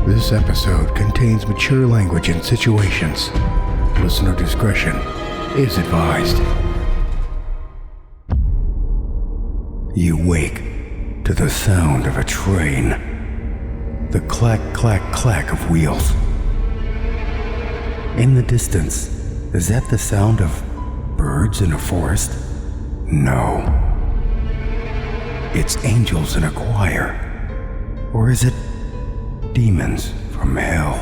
This episode contains mature language and situations. Listener discretion is advised. You wake to the sound of a train. The clack, clack, clack of wheels. In the distance, is that the sound of birds in a forest? No. It's angels in a choir. Or is it demons from hell?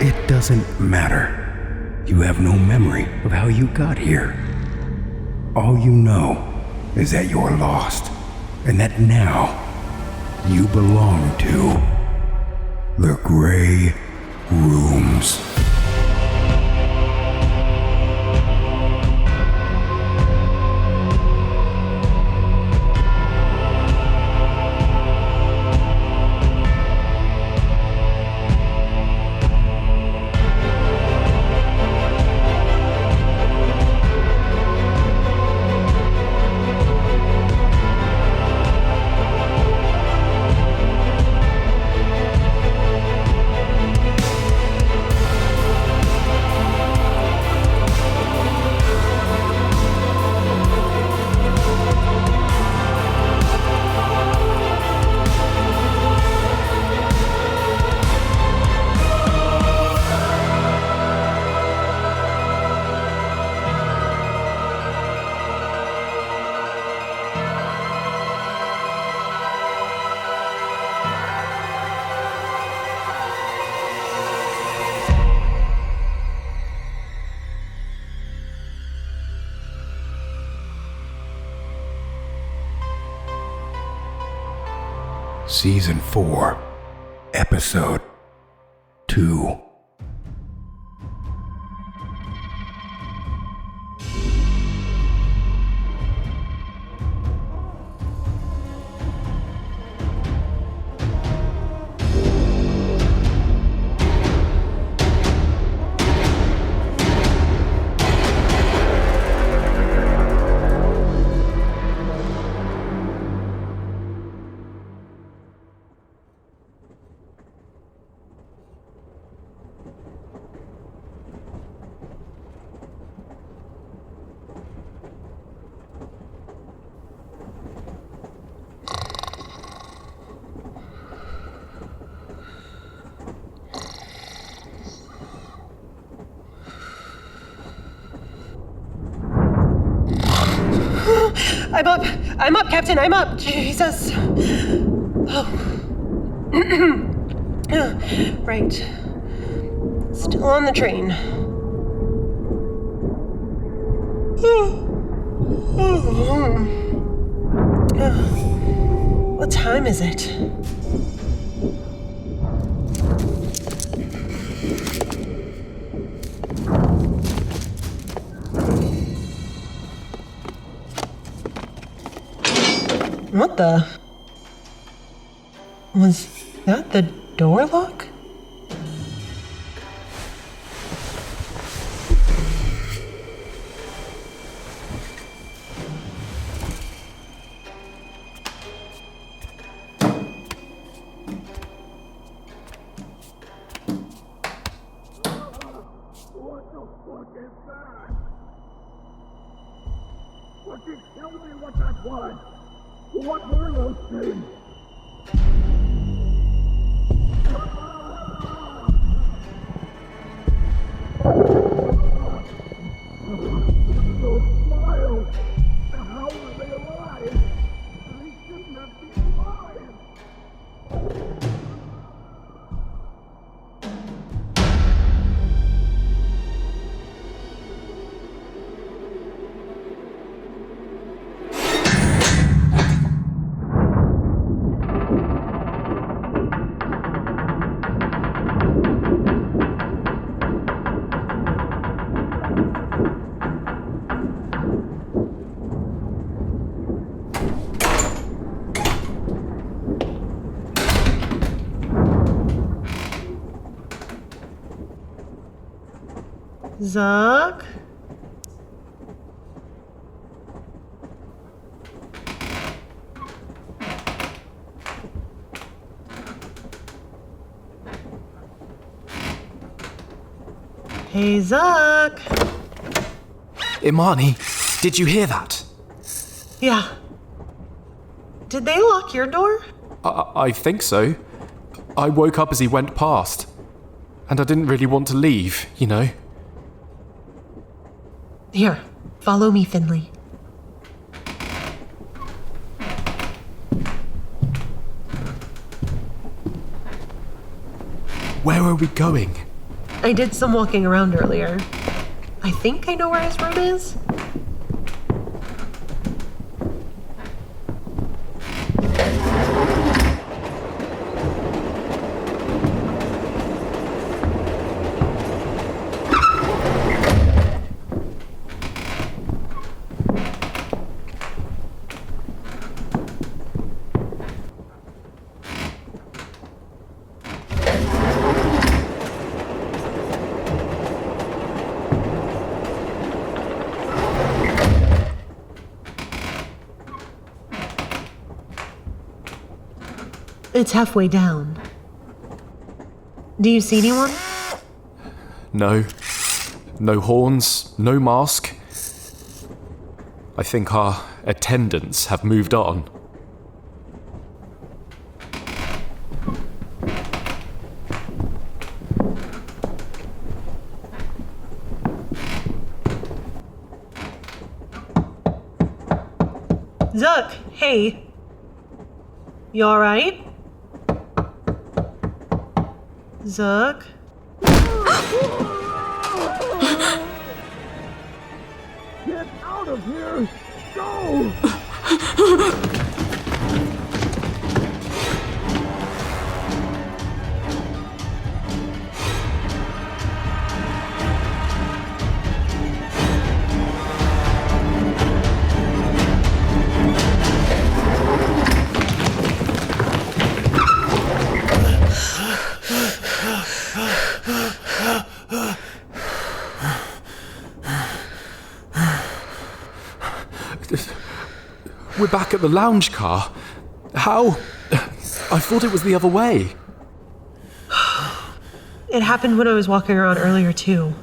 It doesn't matter. You have no memory of how you got here. All you know is that you're lost, and that now you belong to the Grey Rooms. Season 4, Episode 2. I'm up, Captain, I'm up. Jesus. Oh. Right. Still on the train. What time is it? What the? Was that the door lock? What the fuck is that? Fucking tell me what that was! What were those things? Those smiles! How are they alive? They shouldn't have been alive! Zukk? Hey, Zukk. Imani, did you hear that? Yeah. Did they lock your door? I think so. I woke up as he went past. And I didn't really want to leave, you know. Here, follow me, Findley. Where are we going? I did some walking around earlier. I think I know where his room is. It's halfway down. Do you see anyone? No. No horns, no mask. I think our attendants have moved on. Zukk, hey. You alright? Zukk? Get out of here! Go! We're back at the lounge car. How? I thought it was the other way. It happened when I was walking around earlier, too.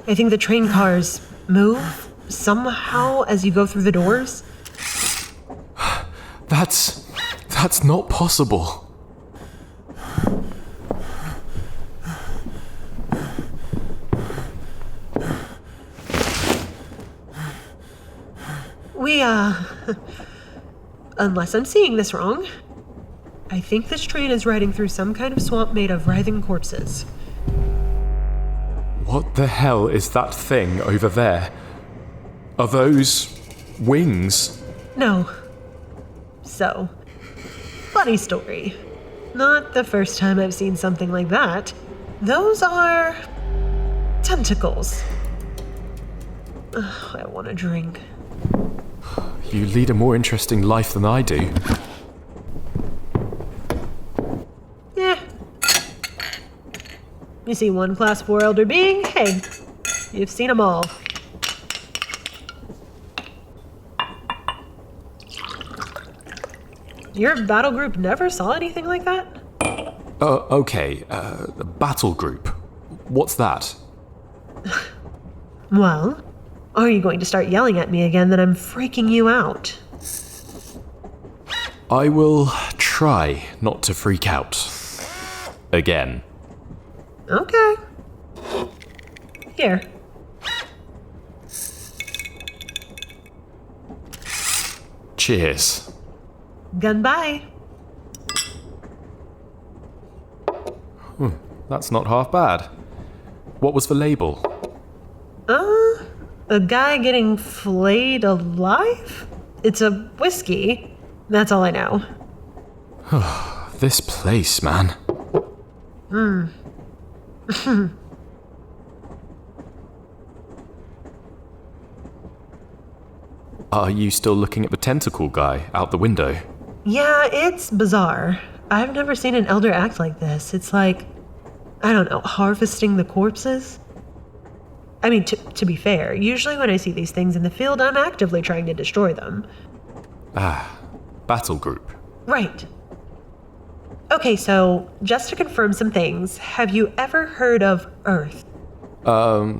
I think the train cars move somehow as you go through the doors. That's not possible. Unless I'm seeing this wrong, I think this train is riding through some kind of swamp made of writhing corpses. What the hell is that thing over there? Are those wings? No. So, funny story. Not the first time I've seen something like that. Those are tentacles. Ugh, I want a drink. You lead a more interesting life than I do. Yeah. You see one class 4 elder being? Hey, you've seen them all. Your battle group never saw anything like that? Okay, battle group. What's that? Well, are you going to start yelling at me again that I'm freaking you out? I will try not to freak out. Again. Okay. Here. Cheers. Gunbye. That's not half bad. What was the label? A guy getting flayed alive? It's a whiskey. That's all I know. This place, man. Are you still looking at the tentacle guy out the window? Yeah, it's bizarre. I've never seen an elder act like this. It's like, I don't know, harvesting the corpses? I mean, to be fair, usually when I see these things in the field, I'm actively trying to destroy them. Battle group. Right. Okay, so, just to confirm some things, have you ever heard of Earth? I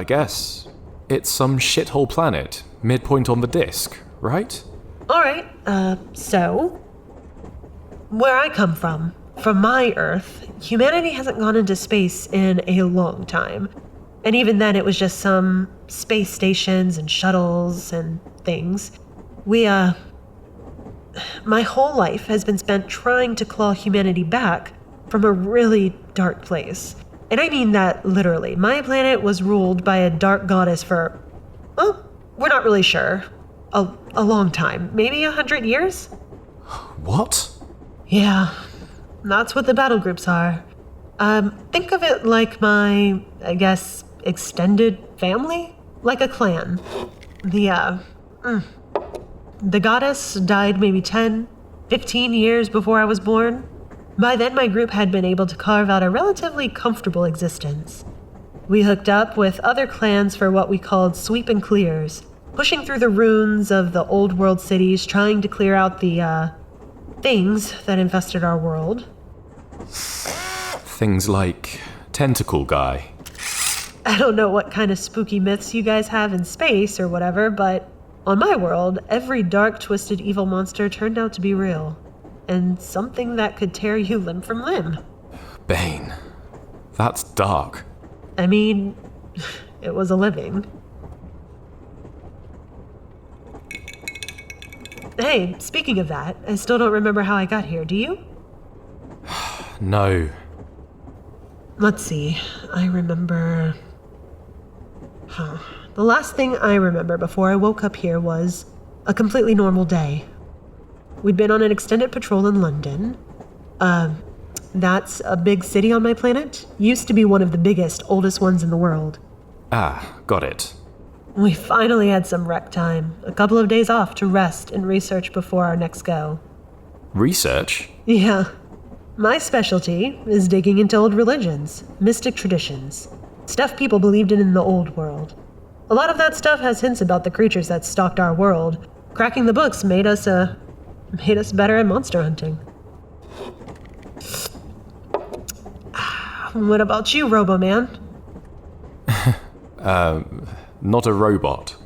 guess. It's some shithole planet, midpoint on the disk, right? Alright, so... Where I come from my Earth, humanity hasn't gone into space in a long time. And even then, it was just some space stations and shuttles and things. My whole life has been spent trying to claw humanity back from a really dark place. And I mean that literally. My planet was ruled by a dark goddess for, well, we're not really sure. A long time. Maybe 100 years? What? Yeah, that's what the battle groups are. Think of it like my, I guess, extended family? Like a clan. The goddess died maybe 10, 15 years before I was born. By then, my group had been able to carve out a relatively comfortable existence. We hooked up with other clans for what we called sweep and clears, pushing through the ruins of the old world cities, trying to clear out the, things that infested our world. Things like tentacle guy. I don't know what kind of spooky myths you guys have in space or whatever, but on my world, every dark, twisted, evil monster turned out to be real. And something that could tear you limb from limb. Bane. That's dark. I mean, it was a living. Hey, speaking of that, I still don't remember how I got here, do you? No. Let's see, I remember... The last thing I remember before I woke up here was a completely normal day. We'd been on an extended patrol in London. That's a big city on my planet. Used to be one of the biggest, oldest ones in the world. Ah, got it. We finally had some rec time. A couple of days off to rest and research before our next go. Research? Yeah. My specialty is digging into old religions, mystic traditions, stuff people believed in the old world. A lot of that stuff has hints about the creatures that stalked our world. Cracking the books made us better at monster hunting. What about you, Robo-Man? Not a robot.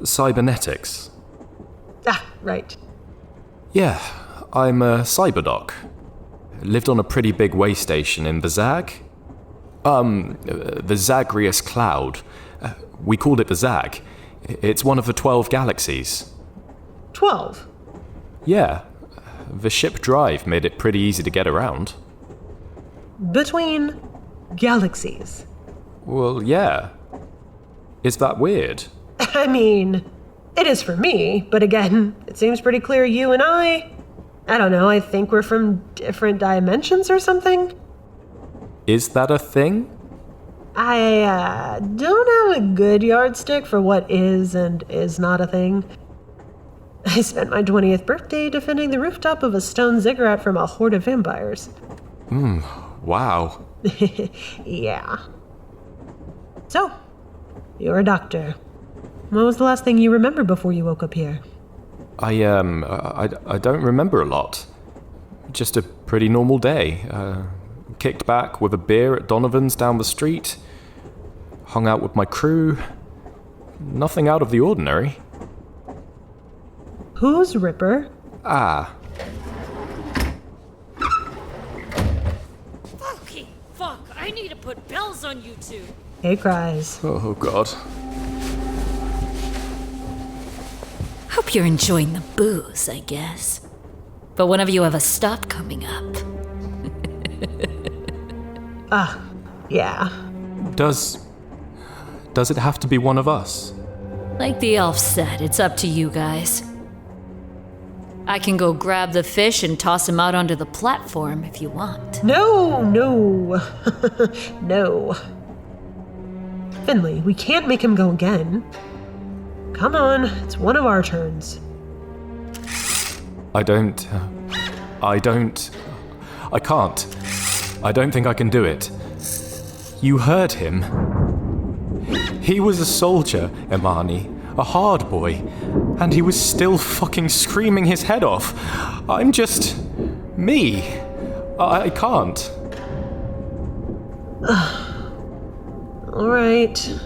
Cybernetics. Ah, right. Yeah, I'm a cyberdoc. Lived on a pretty big way station in the Zag. The Zagreus Cloud. We called it the Zag. It's one of the 12 galaxies. 12? Yeah. The ship drive made it pretty easy to get around. Between galaxies? Well, yeah. Is that weird? I mean, it is for me, but again, it seems pretty clear you and I don't know, I think we're from different dimensions or something? Is that a thing? I don't have a good yardstick for what is and is not a thing. I spent my 20th birthday defending the rooftop of a stone ziggurat from a horde of vampires. Wow. Yeah. So, you're a doctor. What was the last thing you remember before you woke up here? I don't remember a lot. Just a pretty normal day. Kicked back with a beer at Donovan's down the street. Hung out with my crew. Nothing out of the ordinary. Who's Ripper? Ah. Okay, fuck. I need to put bells on you two. Hey, Kryze. Oh, God. Hope you're enjoying the booze, I guess. But whenever you have a stop coming up. Yeah. Does it have to be one of us? Like the elf said, it's up to you guys. I can go grab the fish and toss him out onto the platform if you want. No. No. Findley, we can't make him go again. Come on, it's one of our turns. I can't. I don't think I can do it. You heard him. He was a soldier, Imani, a hard boy, and he was still fucking screaming his head off. I'm just... me. I can't. All right.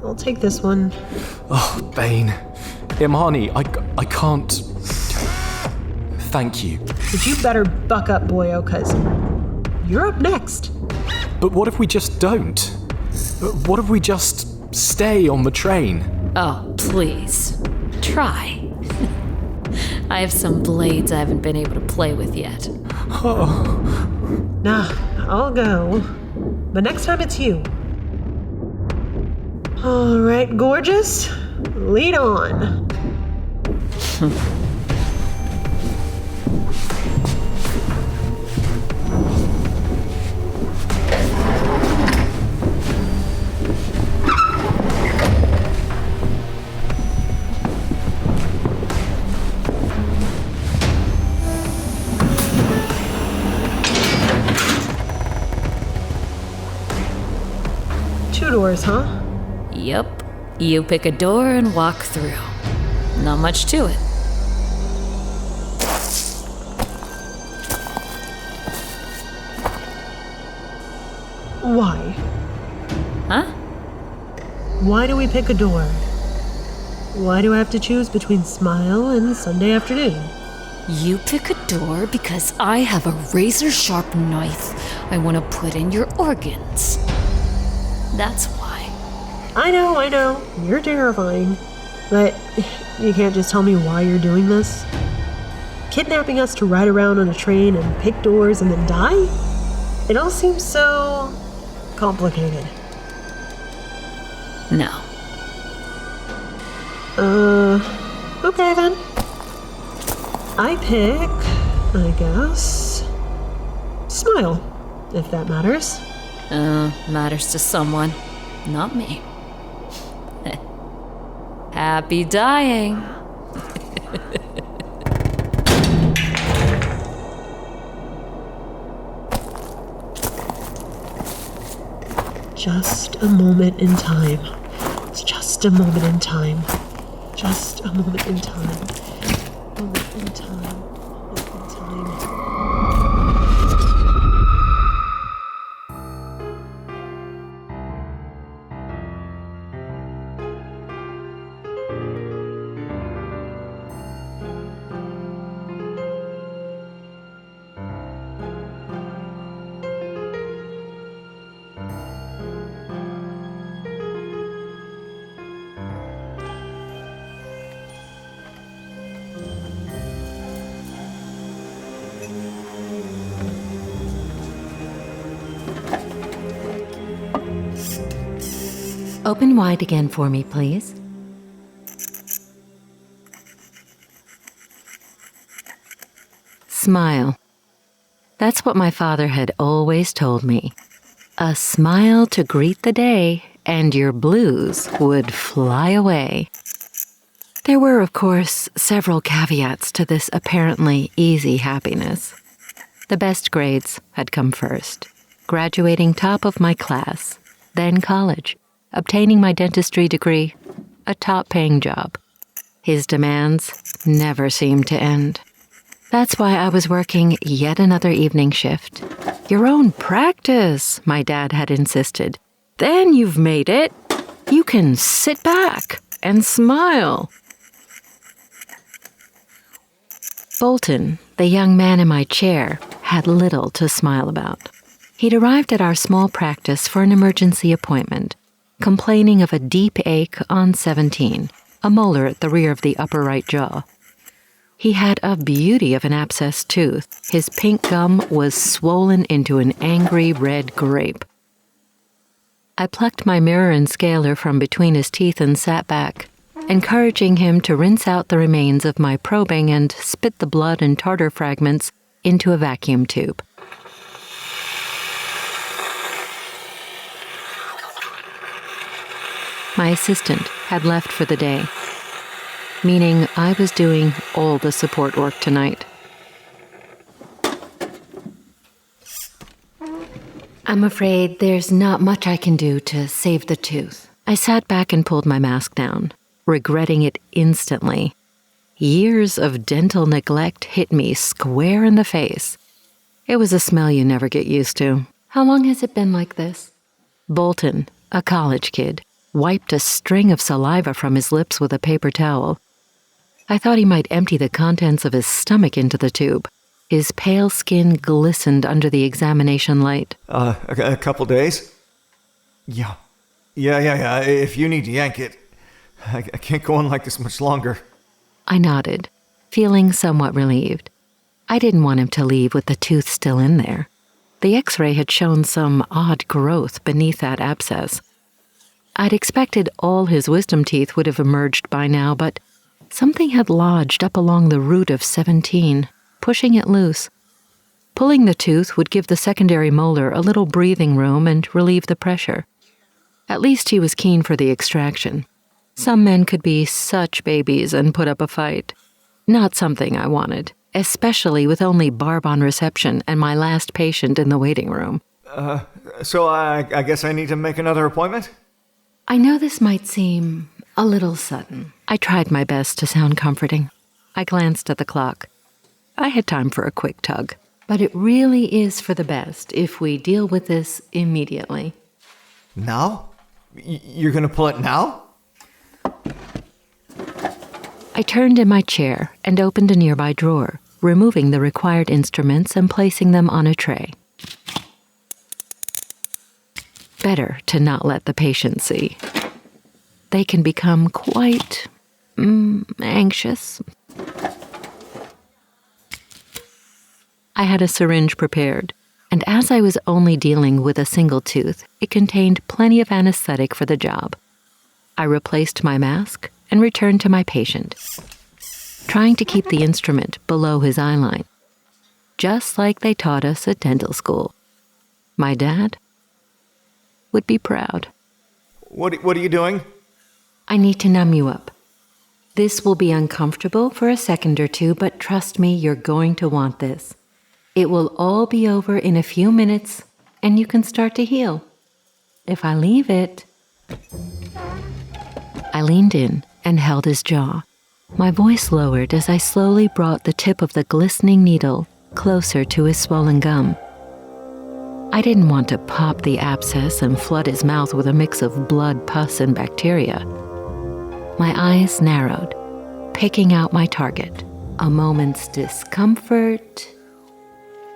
I'll take this one. Oh, Bane. Imani, I can't... Thank you. But you better buck up, boyo, cause you're up next. But what if we just don't? What if we just stay on the train? Oh, please. Try. I have some blades I haven't been able to play with yet. Nah, I'll go. But next time it's you. All right, gorgeous. Lead on. 2 doors, huh? Yup. You pick a door and walk through. Not much to it. Why? Huh? Why do we pick a door? Why do I have to choose between Smile and Sunday afternoon? You pick a door because I have a razor-sharp knife I want to put in your organs. That's why. I know. You're terrifying. But you can't just tell me why you're doing this? Kidnapping us to ride around on a train and pick doors and then die? It all seems so complicated. No. Okay then. I pick, I guess, Smile, if that matters. Matters to someone, not me. Happy dying. Just a moment in time. It's just a moment in time. Just a moment in time. Moment in time. Moment in time. Open wide again for me, please. Smile. That's what my father had always told me. A smile to greet the day, and your blues would fly away. There were, of course, several caveats to this apparently easy happiness. The best grades had come first, graduating top of my class, then college, obtaining my dentistry degree, a top-paying job. His demands never seemed to end. That's why I was working yet another evening shift. Your own practice, my dad had insisted. Then you've made it. You can sit back and smile. Bolton, the young man in my chair, had little to smile about. He'd arrived at our small practice for an emergency appointment, complaining of a deep ache on 17, a molar at the rear of the upper right jaw. He had a beauty of an abscessed tooth. His pink gum was swollen into an angry red grape. I plucked my mirror and scaler from between his teeth and sat back, encouraging him to rinse out the remains of my probing and spit the blood and tartar fragments into a vacuum tube. My assistant had left for the day, meaning I was doing all the support work tonight. I'm afraid there's not much I can do to save the tooth. I sat back and pulled my mask down, regretting it instantly. Years of dental neglect hit me square in the face. It was a smell you never get used to. How long has it been like this? Bolton, a college kid, wiped a string of saliva from his lips with a paper towel. I thought he might empty the contents of his stomach into the tube. His pale skin glistened under the examination light. A couple days? Yeah. If you need to yank it, I can't go on like this much longer. I nodded, feeling somewhat relieved. I didn't want him to leave with the tooth still in there. The X-ray had shown some odd growth beneath that abscess. I'd expected all his wisdom teeth would have emerged by now, but something had lodged up along the root of 17, pushing it loose. Pulling the tooth would give the secondary molar a little breathing room and relieve the pressure. At least he was keen for the extraction. Some men could be such babies and put up a fight. Not something I wanted, especially with only Barb on reception and my last patient in the waiting room. So I guess I need to make another appointment? I know this might seem a little sudden. I tried my best to sound comforting. I glanced at the clock. I had time for a quick tug. But it really is for the best if we deal with this immediately. Now? You're gonna pull it now? I turned in my chair and opened a nearby drawer, removing the required instruments and placing them on a tray. Better to not let the patient see. They can become quite anxious. I had a syringe prepared, and as I was only dealing with a single tooth, it contained plenty of anesthetic for the job. I replaced my mask and returned to my patient, trying to keep the instrument below his eyeline, just like they taught us at dental school. My dad would be proud. What are you doing? I need to numb you up. This will be uncomfortable for a second or two, but trust me, you're going to want this. It will all be over in a few minutes, and you can start to heal. If I leave it... I leaned in and held his jaw. My voice lowered as I slowly brought the tip of the glistening needle closer to his swollen gum. I didn't want to pop the abscess and flood his mouth with a mix of blood, pus, and bacteria. My eyes narrowed, picking out my target. A moment's discomfort,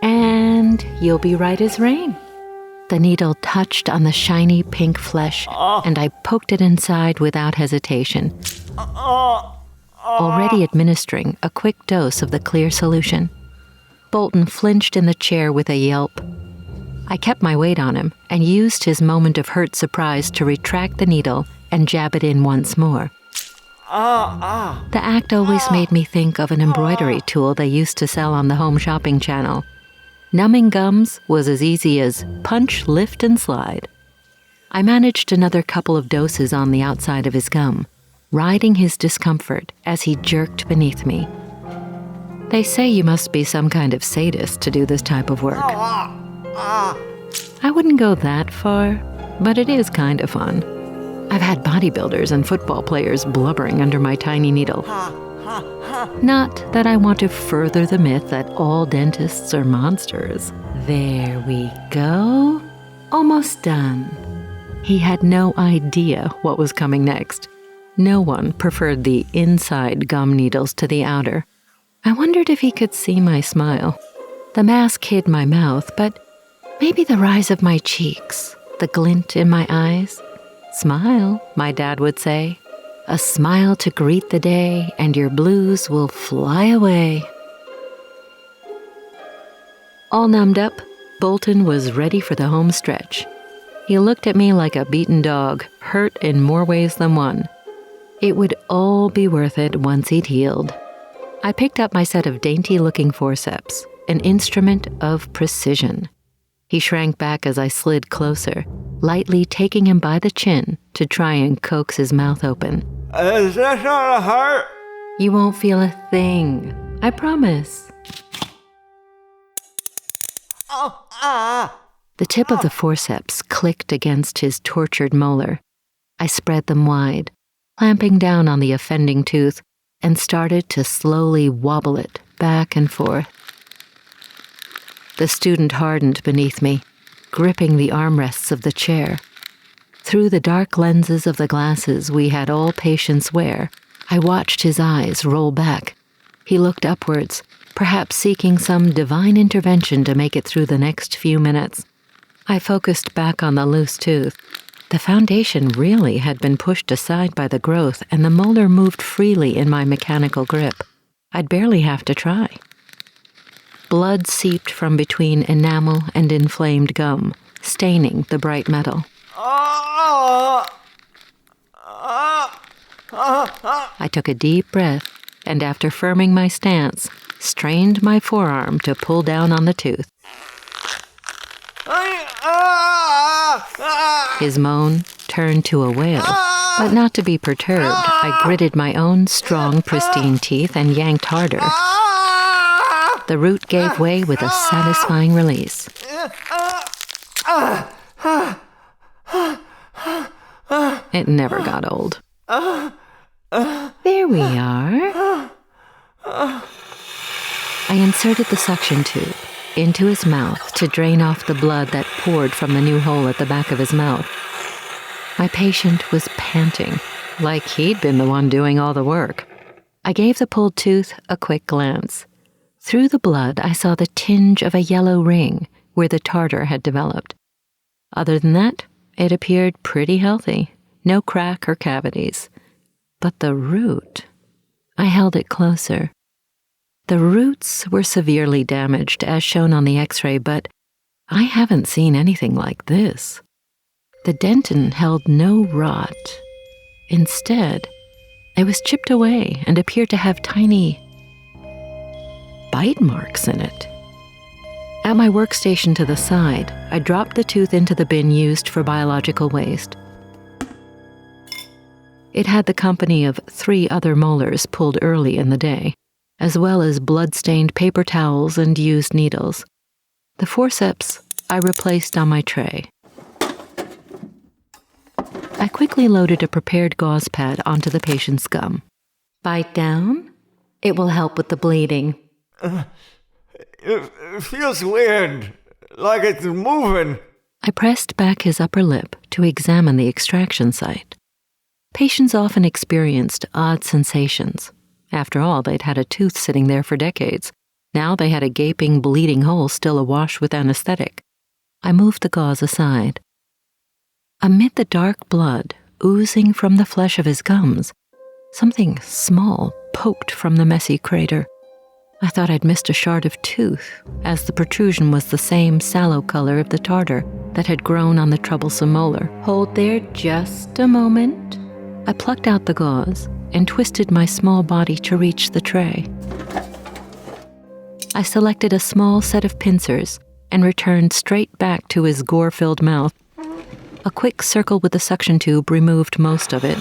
and you'll be right as rain. The needle touched on the shiny pink flesh, and I poked it inside without hesitation, already administering a quick dose of the clear solution. Bolton flinched in the chair with a yelp. I kept my weight on him and used his moment of hurt surprise to retract the needle and jab it in once more. The act always made me think of an embroidery tool they used to sell on the home shopping channel. Numbing gums was as easy as punch, lift, and slide. I managed another couple of doses on the outside of his gum, riding his discomfort as he jerked beneath me. They say you must be some kind of sadist to do this type of work. I wouldn't go that far, but it is kind of fun. I've had bodybuilders and football players blubbering under my tiny needle. Not that I want to further the myth that all dentists are monsters. There we go. Almost done. He had no idea what was coming next. No one preferred the inside gum needles to the outer. I wondered if he could see my smile. The mask hid my mouth, but maybe the rise of my cheeks, the glint in my eyes. Smile, my dad would say. A smile to greet the day, and your blues will fly away. All numbed up, Bolton was ready for the home stretch. He looked at me like a beaten dog, hurt in more ways than one. It would all be worth it once he'd healed. I picked up my set of dainty-looking forceps, an instrument of precision. He shrank back as I slid closer, lightly taking him by the chin to try and coax his mouth open. Is this gonna hurt? You won't feel a thing, I promise. The tip of the forceps clicked against his tortured molar. I spread them wide, clamping down on the offending tooth, and started to slowly wobble it back and forth. The student hardened beneath me, gripping the armrests of the chair. Through the dark lenses of the glasses we had all patients wear, I watched his eyes roll back. He looked upwards, perhaps seeking some divine intervention to make it through the next few minutes. I focused back on the loose tooth. The foundation really had been pushed aside by the growth, and the molar moved freely in my mechanical grip. I'd barely have to try. Blood seeped from between enamel and inflamed gum, staining the bright metal. I took a deep breath, and after firming my stance, strained my forearm to pull down on the tooth. His moan turned to a wail, but not to be perturbed, I gritted my own strong, pristine teeth and yanked harder. The root gave way with a satisfying release. It never got old. There we are. I inserted the suction tube into his mouth to drain off the blood that poured from the new hole at the back of his mouth. My patient was panting, like he'd been the one doing all the work. I gave the pulled tooth a quick glance. Through the blood, I saw the tinge of a yellow ring where the tartar had developed. Other than that, it appeared pretty healthy, no crack or cavities. But the root... I held it closer. The roots were severely damaged, as shown on the X-ray, but I haven't seen anything like this. The dentin held no rot. Instead, it was chipped away and appeared to have tiny bite marks in it. At my workstation to the side, I dropped the tooth into the bin used for biological waste. It had the company of 3 other molars pulled early in the day, as well as blood-stained paper towels and used needles. The forceps I replaced on my tray. I quickly loaded a prepared gauze pad onto the patient's gum. Bite down. It will help with the bleeding. It feels weird, like it's moving. I pressed back his upper lip to examine the extraction site. Patients often experienced odd sensations. After all, they'd had a tooth sitting there for decades. Now they had a gaping, bleeding hole still awash with anesthetic. I moved the gauze aside. Amid the dark blood oozing from the flesh of his gums, something small poked from the messy crater. I thought I'd missed a shard of tooth, as the protrusion was the same sallow color of the tartar that had grown on the troublesome molar. Hold there just a moment. I plucked out the gauze and twisted my small body to reach the tray. I selected a small set of pincers and returned straight back to his gore-filled mouth. A quick circle with the suction tube removed most of it.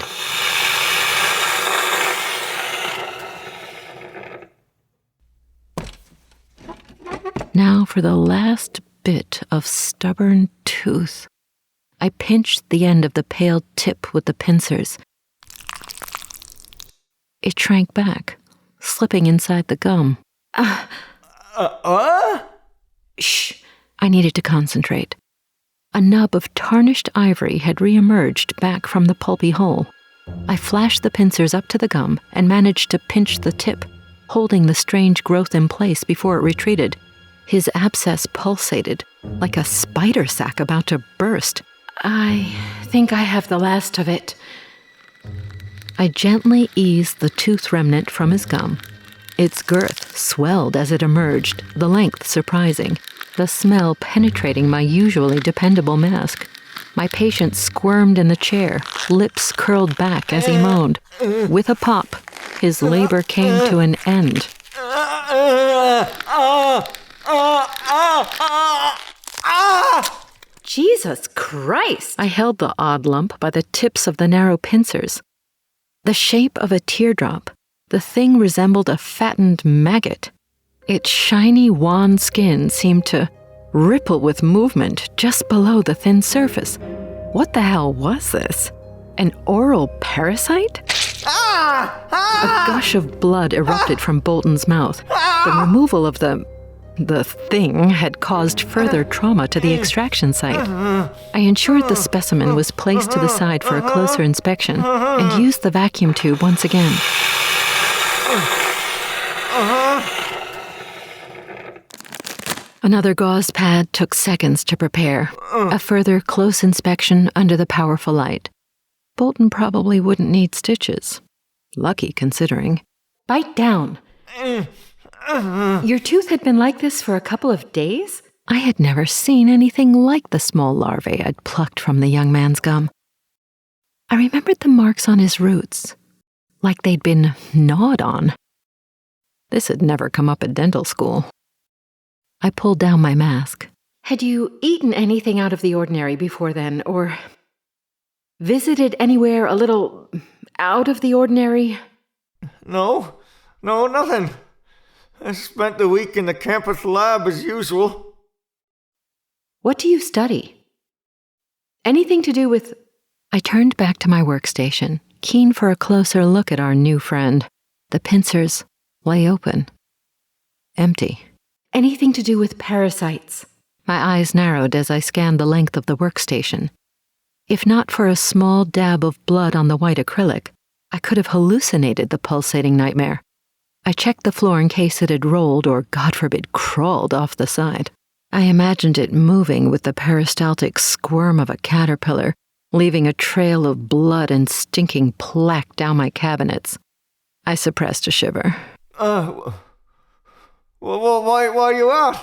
Now for the last bit of stubborn tooth. I pinched the end of the pale tip with the pincers. It shrank back, slipping inside the gum. Shh! I needed to concentrate. A nub of tarnished ivory had reemerged back from the pulpy hole. I flashed the pincers up to the gum and managed to pinch the tip, holding the strange growth in place before it retreated. His abscess pulsated, like a spider sac about to burst. I think I have the last of it. I gently eased the tooth remnant from his gum. Its girth swelled as it emerged, the length surprising, the smell penetrating my usually dependable mask. My patient squirmed in the chair, lips curled back as he moaned. With a pop, his labor came to an end. Jesus Christ! I held the odd lump by the tips of the narrow pincers. The shape of a teardrop, the thing resembled a fattened maggot. Its shiny, wan skin seemed to ripple with movement just below the thin surface. What the hell was this? An oral parasite? A gush of blood erupted from Bolton's mouth. The removal of the The thing had caused further trauma to the extraction site. I ensured the specimen was placed to the side for a closer inspection and used the vacuum tube once again. Another gauze pad took seconds to prepare. A further close inspection under the powerful light. Bolton probably wouldn't need stitches. Lucky considering. Bite down. Your tooth had been like this for a couple of days? I had never seen anything like the small larvae I'd plucked from the young man's gum. I remembered the marks on his roots, like they'd been gnawed on. This had never come up at dental school. I pulled down my mask. Had you eaten anything out of the ordinary before then, or visited anywhere a little out of the ordinary? No, nothing. I spent the week in the campus lab as usual. What do you study? Anything to do with... I turned back to my workstation, keen for a closer look at our new friend. The pincers lay open. Empty. Anything to do with parasites? My eyes narrowed as I scanned the length of the workstation. If not for a small dab of blood on the white acrylic, I could have hallucinated the pulsating nightmare. I checked the floor in case it had rolled or, God forbid, crawled off the side. I imagined it moving with the peristaltic squirm of a caterpillar, leaving a trail of blood and stinking plaque down my cabinets. I suppressed a shiver. Why are you out?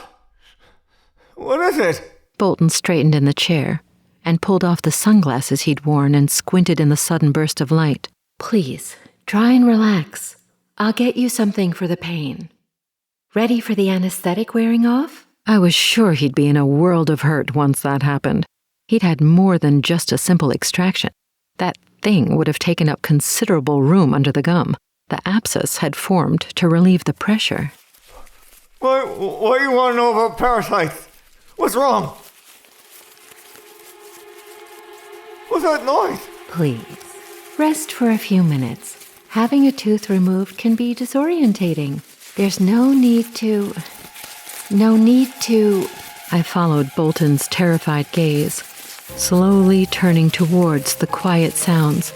What is it? Bolton straightened in the chair and pulled off the sunglasses he'd worn and squinted in the sudden burst of light. Please, try and relax. I'll get you something for the pain. Ready for the anesthetic wearing off? I was sure he'd be in a world of hurt once that happened. He'd had more than just a simple extraction. That thing would have taken up considerable room under the gum. The abscess had formed to relieve the pressure. Why you want to know about parasites? What's wrong? What's that noise? Please, rest for a few minutes. Having a tooth removed can be disorientating. There's no need to... I followed Bolton's terrified gaze, slowly turning towards the quiet sounds.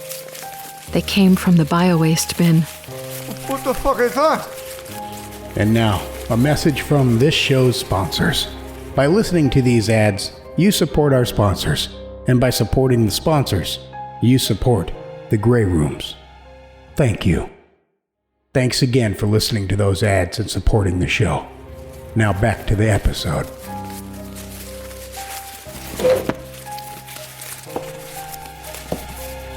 They came from the biowaste bin. What the fuck is that? And now, a message from this show's sponsors. By listening to these ads, you support our sponsors. And by supporting the sponsors, you support the Grey Rooms. Thank you. Thanks again for listening to those ads and supporting the show. Now back to the episode.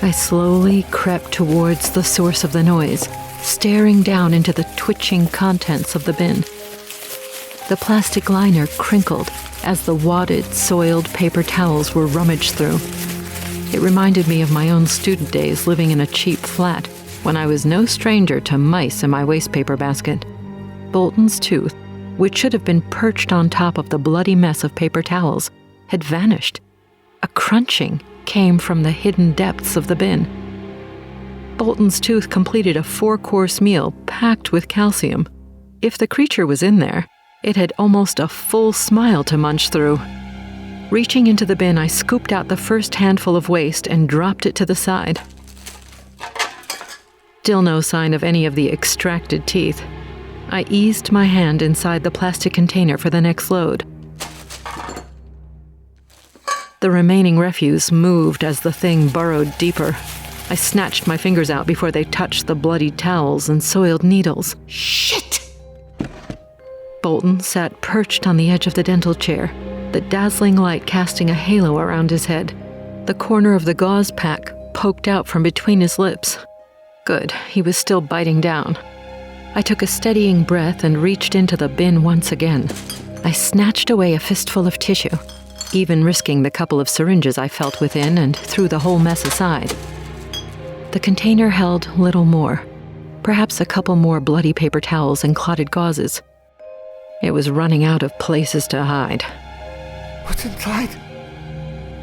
I slowly crept towards the source of the noise, staring down into the twitching contents of the bin. The plastic liner crinkled as the wadded, soiled paper towels were rummaged through. It reminded me of my own student days living in a cheap flat, when I was no stranger to mice in my wastepaper basket. Bolton's tooth, which should have been perched on top of the bloody mess of paper towels, had vanished. A crunching came from the hidden depths of the bin. Bolton's tooth completed a 4-course meal packed with calcium. If the creature was in there, it had almost a full smile to munch through. Reaching into the bin, I scooped out the first handful of waste and dropped it to the side. Still no sign of any of the extracted teeth. I eased my hand inside the plastic container for the next load. The remaining refuse moved as the thing burrowed deeper. I snatched my fingers out before they touched the bloody towels and soiled needles. Shit! Bolton sat perched on the edge of the dental chair, the dazzling light casting a halo around his head. The corner of the gauze pack poked out from between his lips. Good, he was still biting down. I took a steadying breath and reached into the bin once again. I snatched away a fistful of tissue, even risking the couple of syringes I felt within, and threw the whole mess aside. The container held little more, perhaps a couple more bloody paper towels and clotted gauzes. It was running out of places to hide. What's inside?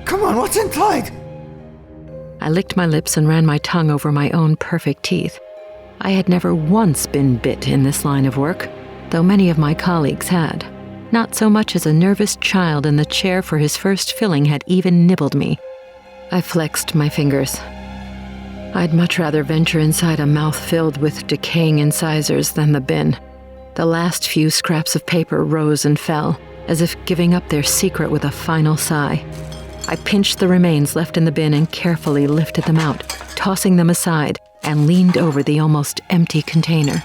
Come on, what's inside? I licked my lips and ran my tongue over my own perfect teeth. I had never once been bit in this line of work, though many of my colleagues had. Not so much as a nervous child in the chair for his first filling had even nibbled me. I flexed my fingers. I'd much rather venture inside a mouth filled with decaying incisors than the bin. The last few scraps of paper rose and fell, as if giving up their secret with a final sigh. I pinched the remains left in the bin and carefully lifted them out, tossing them aside, and leaned over the almost empty container.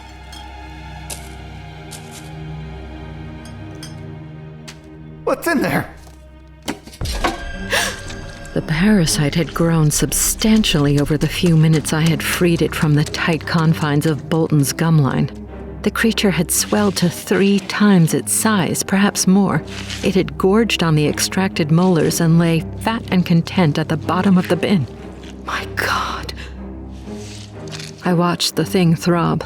What's in there? The parasite had grown substantially over the few minutes I had freed it from the tight confines of Bolton's gum line. The creature had swelled to 3 times its size, perhaps more. It had gorged on the extracted molars and lay fat and content at the bottom of the bin. My God. I watched the thing throb.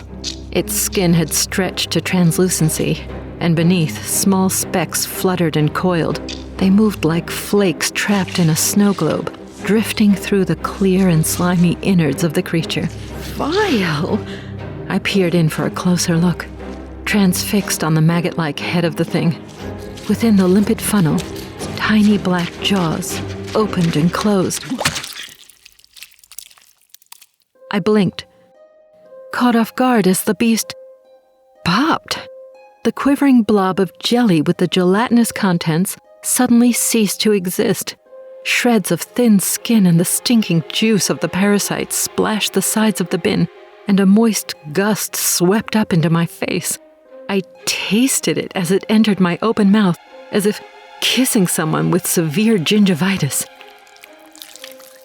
Its skin had stretched to translucency, and beneath, small specks fluttered and coiled. They moved like flakes trapped in a snow globe, drifting through the clear and slimy innards of the creature. Vile! I peered in for a closer look, transfixed on the maggot-like head of the thing. Within the limpid funnel, tiny black jaws opened and closed. I blinked, caught off guard as the beast popped. The quivering blob of jelly with the gelatinous contents suddenly ceased to exist. Shreds of thin skin and the stinking juice of the parasite splashed the sides of the bin, and a moist gust swept up into my face. I tasted it as it entered my open mouth, as if kissing someone with severe gingivitis.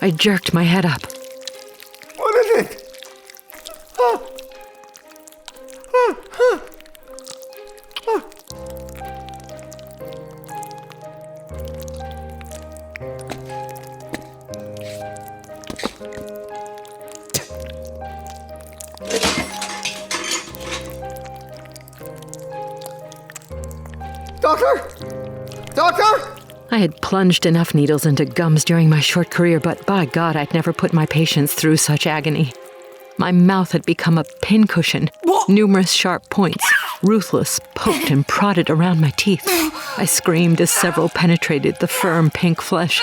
I jerked my head up. What is it? Doctor? Doctor? I had plunged enough needles into gums during my short career, but by God, I'd never put my patients through such agony. My mouth had become a pincushion. Numerous sharp points, ruthless, poked and prodded around my teeth. I screamed as several penetrated the firm pink flesh.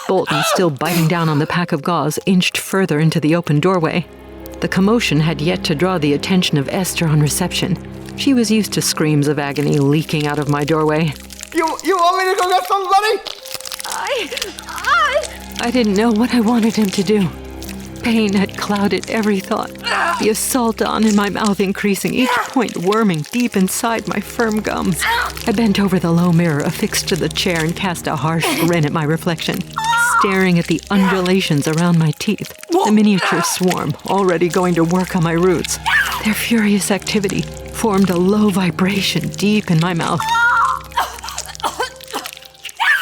Bolton, still biting down on the pack of gauze, inched further into the open doorway. The commotion had yet to draw the attention of Esther on reception. She was used to screams of agony leaking out of my doorway. You want me to go get somebody? I didn't know what I wanted him to do. Pain had clouded every thought, the assault on in my mouth increasing, each point worming deep inside my firm gums. I bent over the low mirror affixed to the chair and cast a harsh grin at my reflection, staring at the undulations around my teeth, the miniature swarm already going to work on my roots. Their furious activity formed a low vibration deep in my mouth.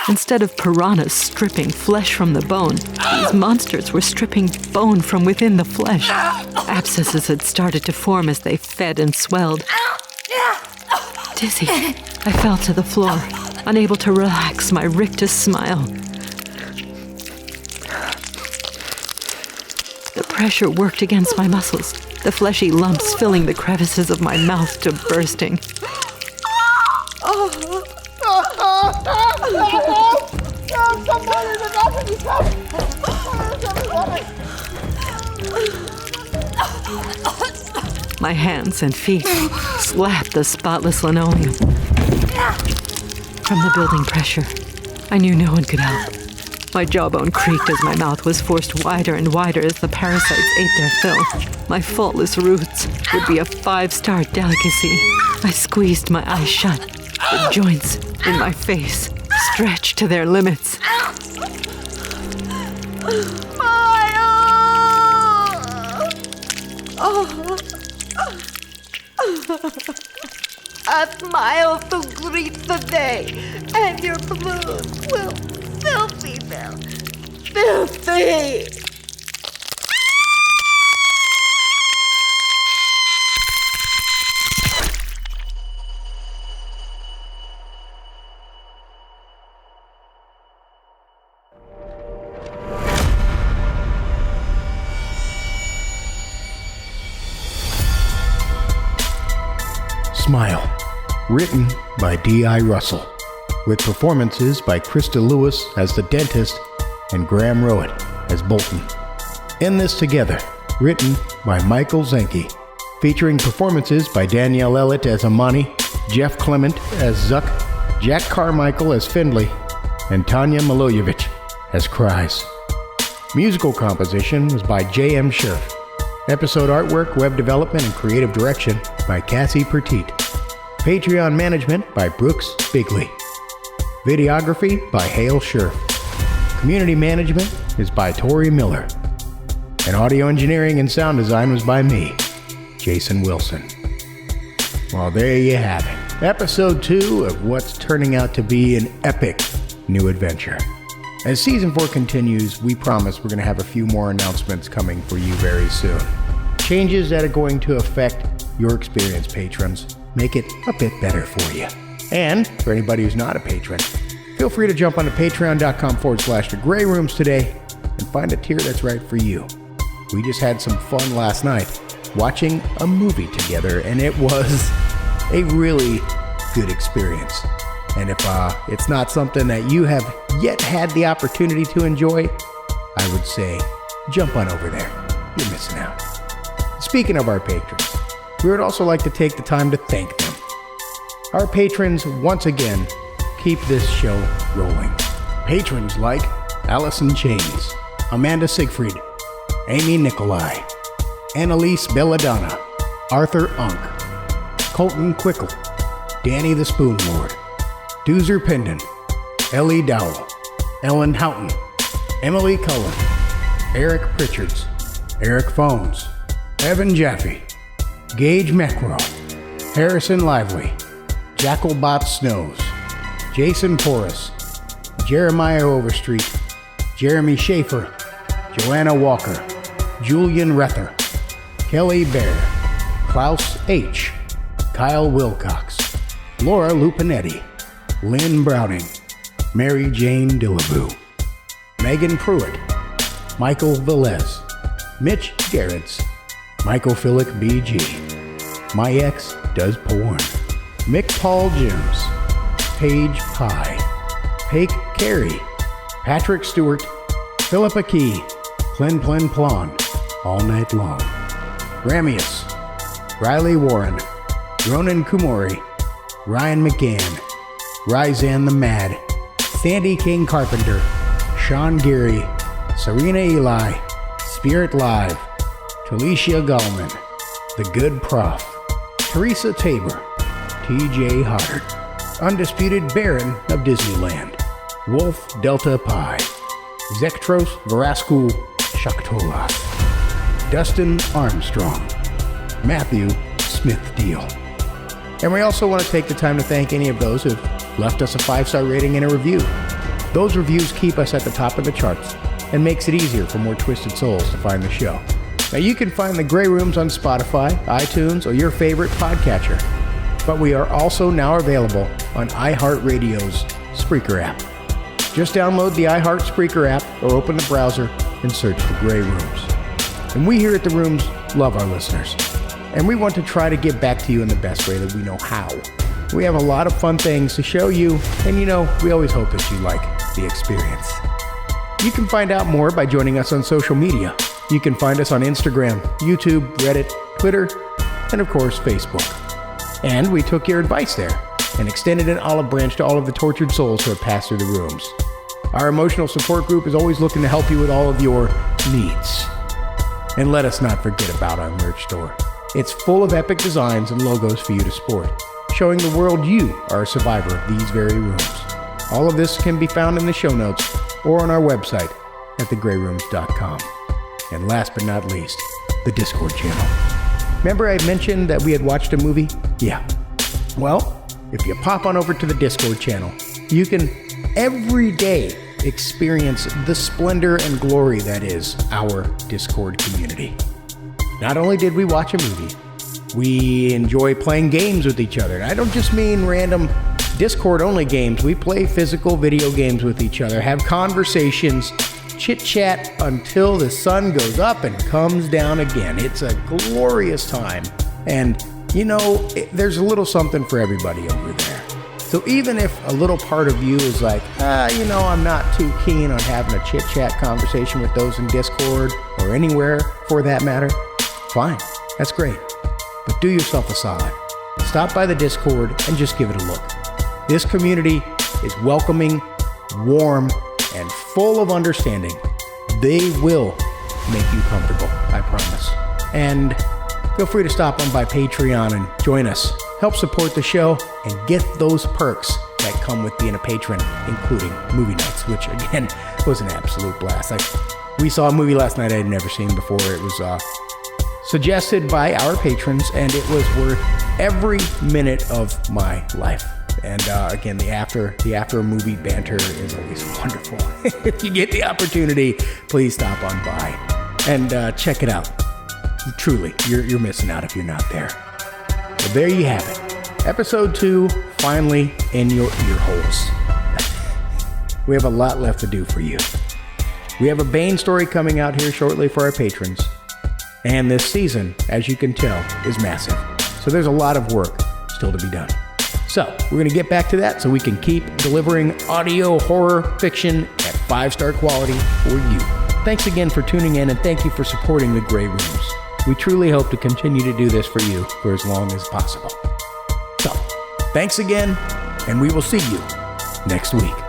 Instead of piranhas stripping flesh from the bone, these monsters were stripping bone from within the flesh. Abscesses had started to form as they fed and swelled. Dizzy, I fell to the floor, unable to relax my rictus smile. The pressure worked against my muscles, the fleshy lumps filling the crevices of my mouth to bursting. My hands and feet slapped the spotless linoleum. From the building pressure, I knew no one could help. My jawbone creaked as my mouth was forced wider and wider as the parasites ate their fill. My faultless roots would be a 5-star delicacy. I squeezed my eyes shut. The joints in my face stretched to their limits. A smile to greet the day, and your blues will filthy them. Filthy! Smile. Written by D.I. Russell, with performances by Christa Lewis as the dentist and Graham Rowat as Bolton. In This Together, written by Michael Zenke, featuring performances by Danyelle Ellet as Imani, Jeff Clement as Zukk, Jack Carmichael as Findley, and Tanja Melojevic as Kryze. Musical composition was by J.M. Scherf. Episode artwork, web development, and creative direction by Cassie Petit. Patreon management by Brooks Bigley. Videography by Hale Scherf. Community management is by Tori Miller. And audio engineering and sound design was by me, Jason Wilson. Well, there you have it. Episode 2 of what's turning out to be an epic new adventure. As Season 4 continues, we promise we're going to have a few more announcements coming for you very soon. Changes that are going to affect your experience, patrons. Make it a bit better for you. And for anybody who's not a patron, feel free to jump onto patreon.com/The Grey Rooms today and find a tier that's right for you. We just had some fun last night watching a movie together, and it was a really good experience. And if it's not something that you have yet had the opportunity to enjoy, I would say jump on over there. You're missing out. Speaking of our patrons, we would also like to take the time to thank them. Our patrons, once again, keep this show rolling. Patrons like Allison Chains, Amanda Siegfried, Amy Nikolai, Annalise Belladonna, Arthur Unk, Colton Quickle, Danny the Spoon Lord, Doozer Pendon, Ellie Dowell, Ellen Houghton, Emily Cullen, Eric Pritchards, Eric Phones, Evan Jaffe, Gage Macro, Harrison Lively, Jackalbot Snows, Jason Porras, Jeremiah Overstreet, Jeremy Schaefer, Joanna Walker, Julian Rether, Kelly Bear, Klaus H., Kyle Wilcox, Laura Lupinetti, Lynn Browning, Mary Jane Dillaboo, Megan Pruitt, Michael Velez, Mitch Garretts, Michael Philic BG, My Ex Does Porn, Mick Paul Jims, Paige Pye, Paik Carey, Patrick Stewart, Philippa Key, Plen Plen Plon, All Night Long, Ramius, Riley Warren, Ronan Kumori, Ryan McGann, Ryzan the Mad, Sandy King Carpenter, Sean Geary, Serena Eli, Spirit Live, Talicia Gallman, The Good Prof, Teresa Tabor, TJ Hoddard, Undisputed Baron of Disneyland, Wolf Delta Pi, Zektros Veraskul Shaktola, Dustin Armstrong, Matthew Smith Deal. And we also want to take the time to thank any of those who've left us a 5-star rating and a review. Those reviews keep us at the top of the charts and makes it easier for more twisted souls to find the show. Now you can find the Grey Rooms on Spotify, iTunes, or your favorite podcatcher. But we are also now available on iHeartRadio's Spreaker app. Just download the iHeart Spreaker app or open the browser and search for Grey Rooms. And we here at The Rooms love our listeners. And we want to try to give back to you in the best way that we know how. We have a lot of fun things to show you, and we always hope that you like the experience. You can find out more by joining us on social media. You can find us on Instagram, YouTube, Reddit, Twitter, and of course, Facebook. And we took your advice there and extended an olive branch to all of the tortured souls who have passed through the rooms. Our emotional support group is always looking to help you with all of your needs. And let us not forget about our merch store. It's full of epic designs and logos for you to sport, showing the world you are a survivor of these very rooms. All of this can be found in the show notes or on our website at thegrayrooms.com. And last but not least, the Discord channel. Remember I mentioned that we had watched a movie? Yeah. Well, if you pop on over to the Discord channel, you can every day experience the splendor and glory that is our Discord community. Not only did we watch a movie, we enjoy playing games with each other. And I don't just mean random Discord-only games. We play physical video games with each other, have conversations, chit-chat until the sun goes up and comes down again. It's a glorious time. And there's a little something for everybody over there. So even if a little part of you is like, I'm not too keen on having a chit-chat conversation with those in Discord or anywhere for that matter, fine, that's great. But do yourself a solid. Stop by the Discord and just give it a look. This community is welcoming, warm, and full of understanding. They will make you comfortable, I promise. And feel free to stop on by Patreon and join us. Help support the show and get those perks that come with being a patron, including movie nights, which again was an absolute blast. We saw a movie last night I had never seen before. It was suggested by our patrons, and it was worth every minute of my life. And again, the after movie banter is always wonderful. If you get the opportunity, please stop on by and check it out. Truly, you're missing out if you're not there. So there you have it. Episode 2, finally in your ear holes. We have a lot left to do for you. We have a Bane story coming out here shortly for our patrons. And this season, as you can tell, is massive. So there's a lot of work still to be done. So we're going to get back to that so we can keep delivering audio horror fiction at 5-star quality for you. Thanks again for tuning in, and thank you for supporting the Grey Rooms. We truly hope to continue to do this for you for as long as possible. So, thanks again, and we will see you next week.